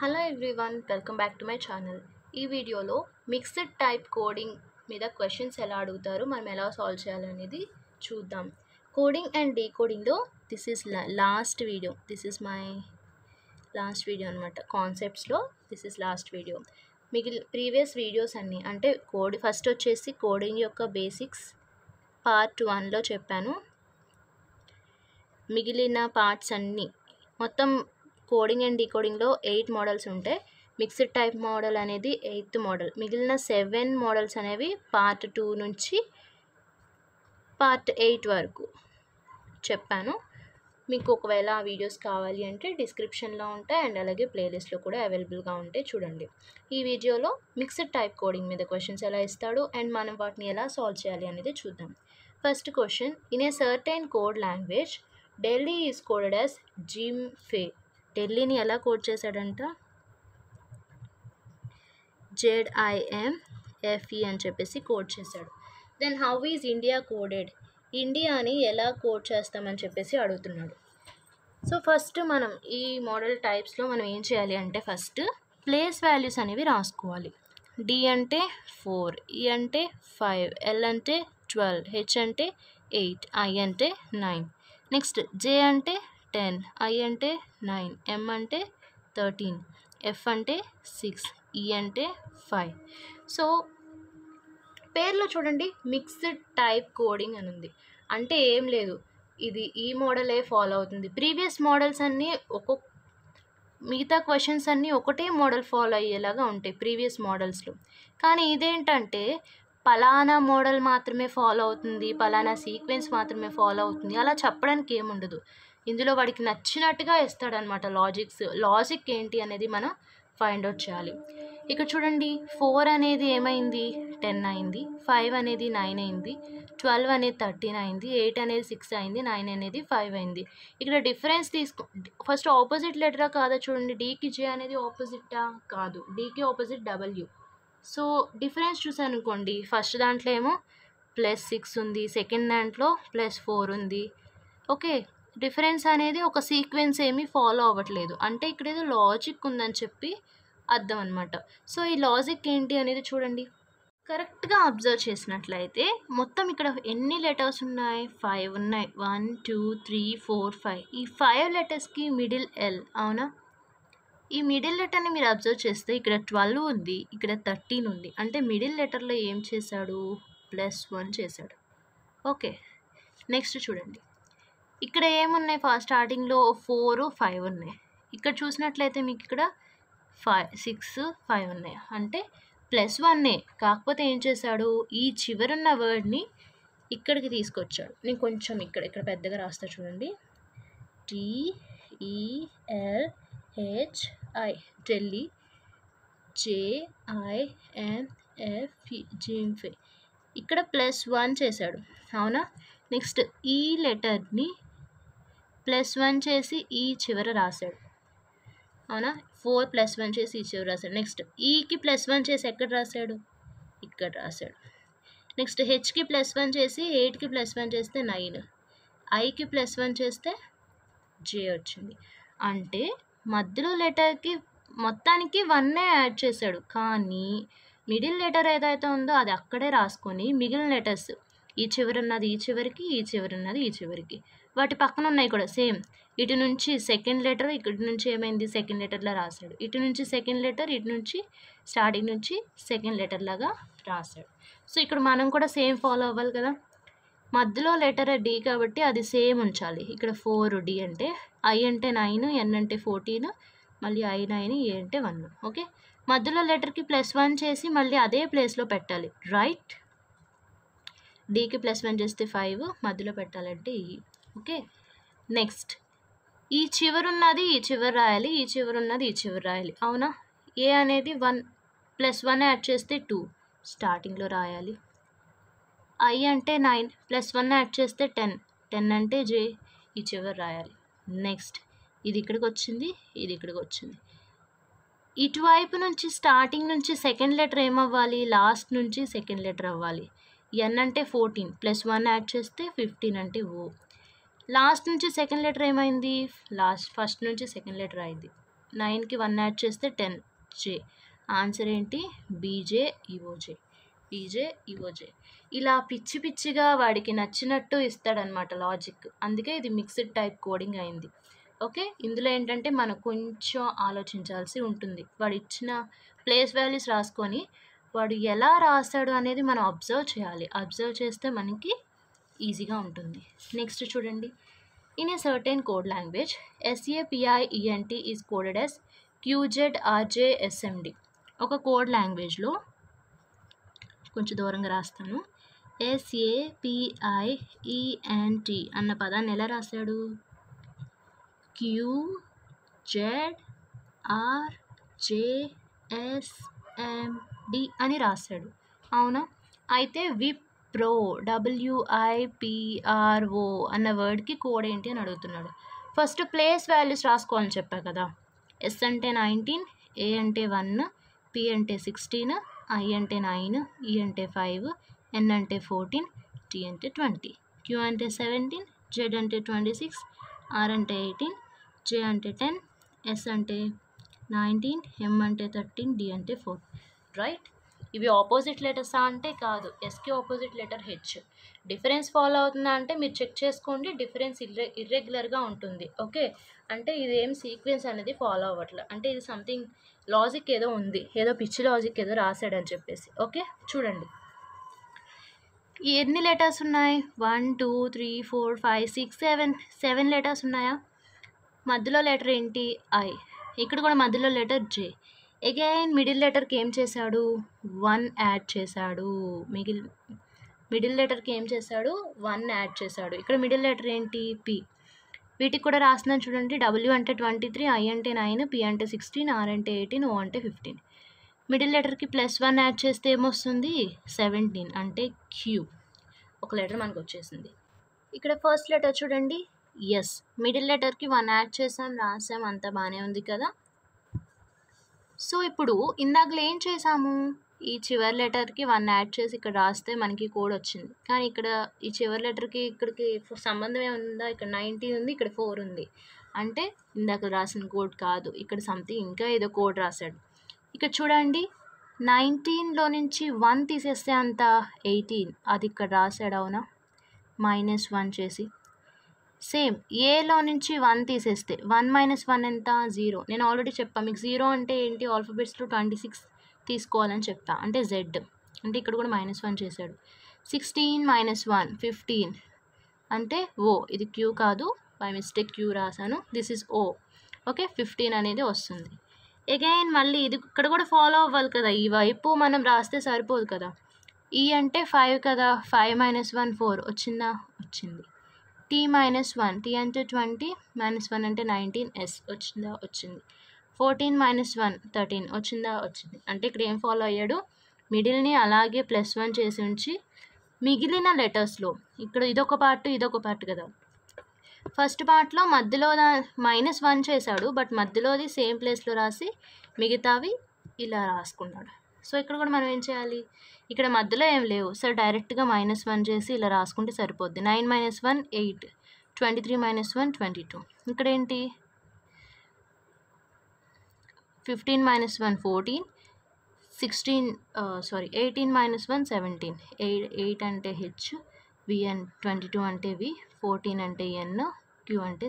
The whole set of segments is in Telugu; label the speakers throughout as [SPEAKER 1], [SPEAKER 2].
[SPEAKER 1] Hello everyone, welcome back to my channel. ఈ వీడియోలో మిక్స్డ్ టైప్ కోడింగ్ మీద క్వశ్చన్స్ ఎలా అడుగుతారు, మనం ఎలా సాల్వ్ చేయాలనేది చూద్దాం. కోడింగ్ అండ్ డీకోడింగ్లో this is my last video అనమాట. కాన్సెప్ట్స్లో this is last video. Previous videos అన్నీ అంటే ఫస్ట్ వచ్చేసి కోడింగ్ యొక్క బేసిక్స్ పార్ట్ 1లో చెప్పాను. మిగిలిన పార్ట్స్ అన్నీ మొత్తం కోడింగ్ అండ్ డీకోడింగ్లో 8 మోడల్స్ ఉంటాయి. మిక్స్డ్ టైప్ మోడల్ అనేది 8th మోడల్. మిగిలిన 7 మోడల్స్ అనేవి పార్ట్ 2 నుంచి పార్ట్ 8 వరకు చెప్పాను. మీకు ఒకవేళ ఆ వీడియోస్ కావాలి అంటే డిస్క్రిప్షన్లో ఉంటాయి అండ్ అలాగే ప్లేలిస్ట్లో కూడా అవైలబుల్గా ఉంటాయి, చూడండి. ఈ వీడియోలో మిక్స్డ్ టైప్ కోడింగ్ మీద క్వశ్చన్స్ ఎలా ఇస్తాడు అండ్ మనం వాటిని ఎలా సాల్వ్ చేయాలి అనేది చూద్దాం. First question, in a certain code language Delhi is coded as జిమ్ఫే. ఢిల్లీని ఎలా కోడ్ చేశాడంట? ZIMFE అని చెప్పేసి కోడ్ చేశాడు. Then how is India coded? ఇండియాని ఎలా కోడ్ చేస్తామని చెప్పేసి అడుగుతున్నాడు. సో ఫస్ట్ మనం ఈ మోడల్ టైప్స్లో మనం ఏం చేయాలి అంటే ఫస్ట్ ప్లేస్ వాల్యూస్ అనేవి రాసుకోవాలి. D అంటే 4, E అంటే 5, L అంటే 12, H అంటే 8, I అంటే 9. నెక్స్ట్ J అంటే 10, I అంటే 9, M అంటే 13, F అంటే 6, E అంటే 5. సో పేర్లో చూడండి, మిక్స్డ్ టైప్ కోడింగ్ అని ఉంది. అంటే ఏం లేదు, ఇది ఈ మోడలే ఫాలో అవుతుంది. ప్రీవియస్ మోడల్స్ అన్నీ మిగతా క్వశ్చన్స్ అన్నీ ఒకటే మోడల్ ఫాలో అయ్యేలాగా ఉంటాయి ప్రీవియస్ మోడల్స్లో. కానీ ఇదేంటంటే పలానా మోడల్ మాత్రమే ఫాలో అవుతుంది, పలానా సీక్వెన్స్ మాత్రమే ఫాలో అవుతుంది అలా చెప్పడానికి ఏముండదు. ఇందులో వాడికి నచ్చినట్టుగా ఇస్తాడనమాట. లాజిక్ ఏంటి అనేది మనం ఫైండ్ అవుట్ చేయాలి. ఇక్కడ చూడండి, 4 అనేది ఏమైంది? 10 అయింది, 5 అనేది 9 అయింది, 12 అనేది 13 అయింది, 8 అనేది 6 అయింది, 9 అనేది 5 అయింది. ఇక్కడ డిఫరెన్స్ ఫస్ట్ ఆపోజిట్ లెటరా కాదా చూడండి. డీకి జే అనేది ఆపోజిటా? కాదు, డీకి ఆపోజిట్ W. సో డిఫరెన్స్ చూసాను అనుకోండి, ఫస్ట్ దాంట్లో ఏమో +6 ఉంది, సెకండ్ దాంట్లో +4 ఉంది. ఓకే, డిఫరెన్స్ అనేది ఒక సీక్వెన్స్ ఏమీ ఫాలో అవ్వట్లేదు, అంటే ఇక్కడ ఏదో లాజిక్ ఉందని చెప్పి అర్థం అనమాట. సో ఈ లాజిక్ ఏంటి అనేది చూడండి. కరెక్ట్గా అబ్జర్వ్ చేసినట్లయితే మొత్తం ఇక్కడ ఎన్ని లెటర్స్ ఉన్నాయి? 5 ఉన్నాయి. 1 2 3 4 5. ఈ 5 లెటర్స్కి మిడిల్ L, అవునా? ఈ మిడిల్ లెటర్ని మీరు అబ్జర్వ్ చేస్తే ఇక్కడ 12 ఉంది, ఇక్కడ 13 ఉంది. అంటే మిడిల్ లెటర్లో ఏం చేశాడు? +1 చేశాడు. ఓకే, నెక్స్ట్ చూడండి, ఇక్కడ ఏమున్నాయి? స్టార్టింగ్లో 4 5 ఉన్నాయి. ఇక్కడ చూసినట్లయితే మీకు ఇక్కడ 6 5 ఉన్నాయి, అంటే +1. కాకపోతే ఏం చేశాడు? ఈ చివరున్న వర్డ్ని ఇక్కడికి తీసుకొచ్చాడు. నేను కొంచెం ఇక్కడ పెద్దగా రాస్తా చూడండి. DELHI Delhi, JIMFE జిమ్ఫే. ఇక్కడ +1 చేశాడు, అవునా? నెక్స్ట్ ఈ లెటర్ని +1 చేసి ఈ చివర రాశాడు, అవునా? 4 +1 చేసి ఈ చివర రాశాడు. నెక్స్ట్ ఈకి +1 చేసి ఎక్కడ రాశాడు? ఇక్కడ రాశాడు. నెక్స్ట్ హెచ్కి +1 చేసి 8కి +1 చేస్తే 9, ఐకి +1 చేస్తే జే వచ్చింది. అంటే మధ్యలో లెటర్కి మొత్తానికి 1 యాడ్ చేశాడు, కానీ మిడిల్ లెటర్ ఏదైతే ఉందో అది అక్కడే రాసుకొని మిగిలిన లెటర్స్ ఈ చివరున్నది ఈ చివరికి, ఈ చివరున్నది ఈ చివరికి, వాటి పక్కన ఉన్నాయి కూడా సేమ్. ఇటు నుంచి సెకండ్ లెటర్, ఇటు నుంచి ఏమైంది? సెకండ్ లెటర్లా రాశాడు. ఇటు నుంచి సెకండ్ లెటర్, ఇటు నుంచి స్టార్టింగ్ నుంచి సెకండ్ లెటర్ లాగా రాశాడు. సో ఇక్కడ మనం కూడా సేమ్ ఫాలో అవ్వాలి కదా. మధ్యలో లెటర్ D కాబట్టి అది సేమ్ ఉంచాలి. ఇక్కడ 4 D అంటే, I అంటే 9, N అంటే 14, మళ్ళీ I 9, A అంటే 1. ఓకే, మధ్యలో లెటర్కి +1 చేసి మళ్ళీ అదే ప్లేస్లో పెట్టాలి, రైట్? Dకి +1 చేస్తే 5, మధ్యలో పెట్టాలంటే E. ఓకే, నెక్స్ట్ ఈ చివరున్నది ఈ చివరి రాయాలి, ఈ చివరున్నది ఈ చివరి రాయాలి, అవునా? A అనేది 1 +1 యాడ్ చేస్తే 2 స్టార్టింగ్లో రాయాలి. I అంటే 9 +1 యాడ్ చేస్తే 10, 10 అంటే J, ఈ చివరి రాయాలి. నెక్స్ట్ ఇది ఇక్కడికి వచ్చింది, ఇది ఇక్కడికి వచ్చింది. ఇటువైపు నుంచి స్టార్టింగ్ నుంచి సెకండ్ లెటర్ ఏమవ్వాలి? లాస్ట్ నుంచి సెకండ్ లెటర్ అవ్వాలి. N అంటే 14 +1 యాడ్ చేస్తే 15 అంటే O. లాస్ట్ నుంచి సెకండ్ లెటర్ ఏమైంది? ఫస్ట్ నుంచి సెకండ్ లెటర్ అయింది. 9కి 1 యాడ్ చేస్తే 10 జే. ఆన్సర్ ఏంటి? బీజే ఈఓజే. బీజే ఈఓజే. ఇలా పిచ్చి పిచ్చిగా వాడికి నచ్చినట్టు ఇస్తాడనమాట లాజిక్. అందుకే ఇది మిక్స్డ్ టైప్ కోడింగ్ అయింది. ఓకే, ఇందులో ఏంటంటే మనం కొంచెం ఆలోచించాల్సి ఉంటుంది. వాడు ఇచ్చిన ప్లేస్ వాల్యూస్ రాసుకొని వాడు ఎలా రాస్తాడు అనేది మనం అబ్జర్వ్ చేయాలి. అబ్జర్వ్ చేస్తే మనకి ఈజీగా ఉంటుంది. నెక్స్ట్ చూడండి. In a certain code language SAPIENT is coded as QZRJSMD. ఒక కోడ్ లాంగ్వేజ్లో కొంచెం దూరంగా రాస్తాను. SAPIENT అన్న పదాన్ని ఎలా రాశాడు? QZRJSMD అని రాశాడు. అవునా? అయితే విప్రో WIPRO అన్న వర్డ్కి కోడ్ ఏంటి అని అడుగుతున్నాడు. ఫస్ట్ ప్లేస్ వాల్యూస్ రాసుకోవాలని చెప్పా కదా. S అంటే 19, A అంటే 1, P అంటే 16, I అంటే 9, E అంటే 5, N అంటే 14, T అంటే 20, Q అంటే 17, Z అంటే 26, R అంటే 18, J అంటే 10, S అంటే 19, M అంటే 13, D అంటే 4. రైట్? ఇవి ఆపోజిట్ లెటర్సా అంటే కాదు. ఎస్కి opposite letter H. Difference follow అవుతుందా అంటే మీరు చెక్ చేసుకోండి. డిఫరెన్స్ ఇర్రెగ్యులర్గా ఉంటుంది. ఓకే, అంటే ఇదేం సీక్వెన్స్ అనేది ఫాలో అవ్వట్లే. అంటే ఇది సంథింగ్ లాజిక్ ఏదో ఉంది, ఏదో పిచ్చి లాజిక్ ఏదో రాశాడని చెప్పేసి. ఓకే, చూడండి ఎన్ని లెటర్స్ ఉన్నాయి? 1 2 3 4 5 6 7 లెటర్స్ ఉన్నాయా? మధ్యలో లెటర్ ఏంటి? ఐ. ఇక్కడ కూడా మధ్యలో లెటర్ జే. అగైన్ మిడిల్ లెటర్కి ఏం చేశాడు? 1 యాడ్ చేశాడు. మిడిల్ లెటర్కి ఏం చేశాడు? 1 యాడ్ చేశాడు. ఇక్కడ మిడిల్ లెటర్ ఏంటి? పి. వీటికి కూడా రాస్తున్నాను చూడండి. W అంటే 23, I అంటే 9, P అంటే 16, R అంటే 18, O అంటే 15. మిడిల్ లెటర్కి +1 యాడ్ చేస్తే ఏమొస్తుంది? 17 అంటే క్యూ. ఒక లెటర్ మనకు వచ్చేసింది. ఇక్కడ ఫస్ట్ లెటర్ చూడండి, ఎస్. మిడిల్ లెటర్కి 1 యాడ్ చేసాం, రాసాం, అంతా బాగానే ఉంది కదా. సో ఇప్పుడు ఇందాకలో ఏం చేసాము? ఈ చివరి లెటర్కి 1 యాడ్ చేసి ఇక్కడ రాస్తే మనకి కోడ్ వచ్చింది. కానీ ఇక్కడ ఈ చివరి లెటర్కి ఇక్కడికి సంబంధం ఏముందా? ఇక్కడ 19 ఉంది, ఇక్కడ 4 ఉంది. అంటే ఇందాక రాసిన కోడ్ కాదు, ఇక్కడ సంథింగ్ ఇంకా ఏదో కోడ్ రాశాడు. ఇక్కడ చూడండి, 19లో నుంచి 1 తీసేస్తే అంత 18, అది ఇక్కడ రాశాడు. అవునా? -1 చేసి. సేమ్ ఏలో నుంచి 1 తీసేస్తే 1 - 1 ఎంత? 0. నేను ఆల్రెడీ చెప్పాను మీకు. 0 అంటే ఏంటి? ఆల్ఫాబెట్స్లో 26 తీసుకోవాలని చెప్తా. అంటే జెడ్. అంటే ఇక్కడ కూడా -1 చేశాడు. 16 - 1 15 అంటే ఓ. ఇది క్యూ కాదు, బై మిస్టేక్ క్యూ రాశాను. This is O. ఓకే, 15 అనేది వస్తుంది. అగైన్ మళ్ళీ ఇది ఇక్కడ కూడా ఫాలో అవ్వాలి కదా. ఈ వైపు మనం రాస్తే సరిపోదు కదా. ఈ అంటే 5 కదా. 5 - 1 4 వచ్చిందా? వచ్చింది. T - 1, T అంటే 20, -1 అంటే 19, S వచ్చిందా? వచ్చింది. 14 - 1 13 వచ్చిందా? వచ్చింది. అంటే ఇక్కడ ఏం ఫాలో అయ్యాడు? మిడిల్ని అలాగే +1 చేసి ఉంచి మిగిలిన లెటర్స్లో ఇక్కడ ఇదొక పార్ట్, ఇదొక పార్ట్ కదా. ఫస్ట్ పార్ట్లో మధ్యలో -1 చేశాడు, బట్ మధ్యలోది సేమ్ ప్లేస్లో రాసి మిగతావి ఇలా రాసుకున్నాడు. సో ఇక్కడ కూడా మనం ఏం చేయాలి? ఇక్కడ మధ్యలో ఏం లేవు. సో డైరెక్ట్గా -1 చేసి ఇలా రాసుకుంటే సరిపోద్ది. 9 - 1 8, 23 - 1 22. ఇక్కడ ఏంటి? 15 - 1 14, 18 - 1 17. 8 అంటే హెచ్, VN 22 అంటే V, 14 అంటే N, Q అంటే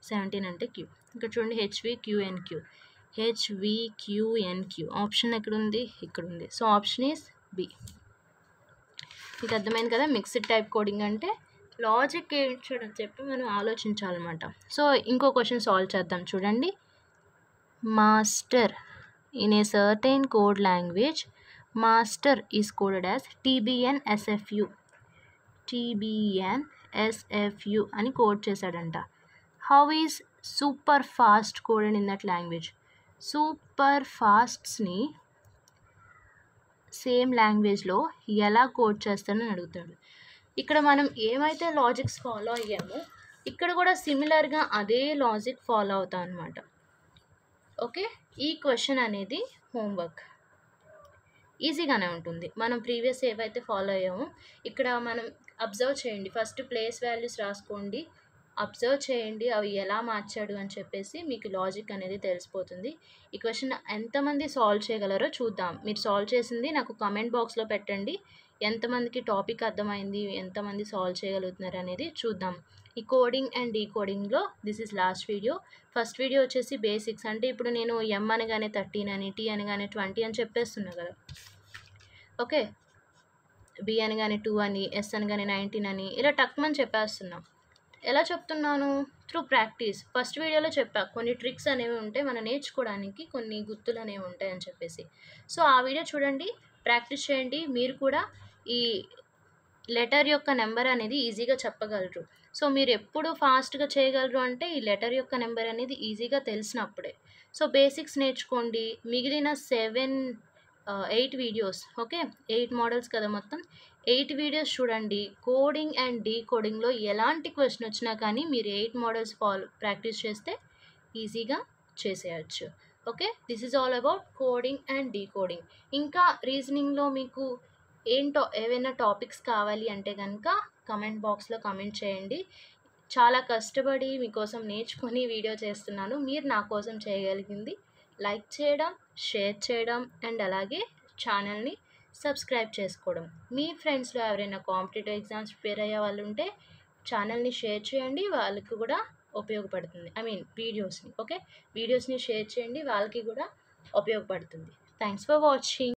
[SPEAKER 1] 17 అంటే Q. ఇక్కడ చూడండి, HVQNQ. HVQNQ ఆప్షన్ ఎక్కడుంది? ఇక్కడ ఉంది. So option is B. మీకు అర్థమైంది కదా. మిక్స్డ్ టైప్ కోడింగ్ అంటే లాజిక్ ఏంటని చెప్పి మనం ఆలోచించాలన్నమాట. సో ఇంకో క్వశ్చన్ సాల్వ్ చేద్దాం చూడండి. Master in a certain code language, master is coded as TBNSFU. TBNSFU అని కోడ్ చేశాడంట. How is super fast coded in that language? సూపర్ ఫాస్ట్స్ని సేమ్ లాంగ్వేజ్లో ఎలా కోడ్ చేస్తానని అడుగుతాడు. ఇక్కడ మనం ఏమైతే లాజిక్స్ ఫాలో అయ్యామో ఇక్కడ కూడా సిమిలర్గా అదే లాజిక్ ఫాలో అవుతాం అన్నమాట. ఓకే, ఈ క్వశ్చన్ అనేది హోంవర్క్. ఈజీగానే ఉంటుంది. మనం ప్రీవియస్ ఏవైతే ఫాలో అయ్యామో ఇక్కడ మనం అబ్జర్వ్ చేయండి. ఫస్ట్ ప్లేస్ వాల్యూస్ రాసుకోండి, అబ్జర్వ్ చేయండి అవి ఎలా మార్చాడు అని చెప్పేసి మీకు లాజిక్ అనేది తెలిసిపోతుంది. ఈ క్వెషన్ ఎంతమంది సాల్వ్ చేయగలరో చూద్దాం. మీరు సాల్వ్ చేసింది నాకు కామెంట్ బాక్స్లో పెట్టండి. ఎంతమందికి టాపిక్ అర్థమైంది, ఎంతమంది సాల్వ్ చేయగలుగుతున్నారు అనేది చూద్దాం. ఈ కోడింగ్ అండ్ డీకోడింగ్లో this is last video. First video వచ్చేసి బేసిక్స్, అంటే ఇప్పుడు నేను ఎం అనగానే 13 అని, టీ అనగానే 20 అని చెప్పేస్తున్నా కదా. ఓకే, బి అనగానే 2 అని, ఎస్ అనగానే 19 అని, ఇలా టక్మని చెప్పేస్తున్నాం. ఎలా చెప్తున్నాను? Through practice. ఫస్ట్ వీడియోలో చెప్పా కొన్ని ట్రిక్స్ అనేవి ఉంటాయి మనం నేర్చుకోవడానికి, కొన్ని గుర్తులు అనేవి ఉంటాయి అని చెప్పేసి. సో ఆ వీడియో చూడండి, ప్రాక్టీస్ చేయండి. మీరు కూడా ఈ లెటర్ యొక్క నెంబర్ అనేది ఈజీగా చెప్పగలరు. సో మీరు ఎప్పుడు ఫాస్ట్గా చేయగలరు అంటే ఈ లెటర్ యొక్క నెంబర్ అనేది ఈజీగా తెలిసినప్పుడే. సో బేసిక్స్ నేర్చుకోండి. మిగిలిన 8 వీడియోస్, ఓకే 8 మోడల్స్ కదా మొత్తం, 8 వీడియోస్ చూడండి. కోడింగ్ అండ్ డీకోడింగ్లో ఎలాంటి క్వశ్చన్ వచ్చినా కానీ మీరు 8 మోడల్స్ ప్రాక్టీస్ చేస్తే ఈజీగా చేసేయచ్చు. Okay, this is all about coding and decoding. ఇంకా రీజనింగ్లో మీకు ఏంటో ఏవైనా టాపిక్స్ కావాలి అంటే కనుక కమెంట్ బాక్స్లో కమెంట్ చేయండి. చాలా కష్టపడి మీకోసం నేర్చుకొని వీడియో చేస్తున్నాను. మీరు నా కోసం చేయగలిగింది లైక్ చేయడం, షేర్ చేయడం అండ్ అలాగే ఛానల్ని సబ్స్క్రైబ్ చేసుకోవడం. మీ ఫ్రెండ్స్లో ఎవరైనా కాంపిటేటివ్ ఎగ్జామ్స్ ప్రిపేర్ అయ్యే వాళ్ళు ఉంటే ఛానల్ని షేర్ చేయండి, వాళ్ళకి కూడా ఉపయోగపడుతుంది. వీడియోస్ని షేర్ చేయండి, వాళ్ళకి కూడా ఉపయోగపడుతుంది. Thanks for watching.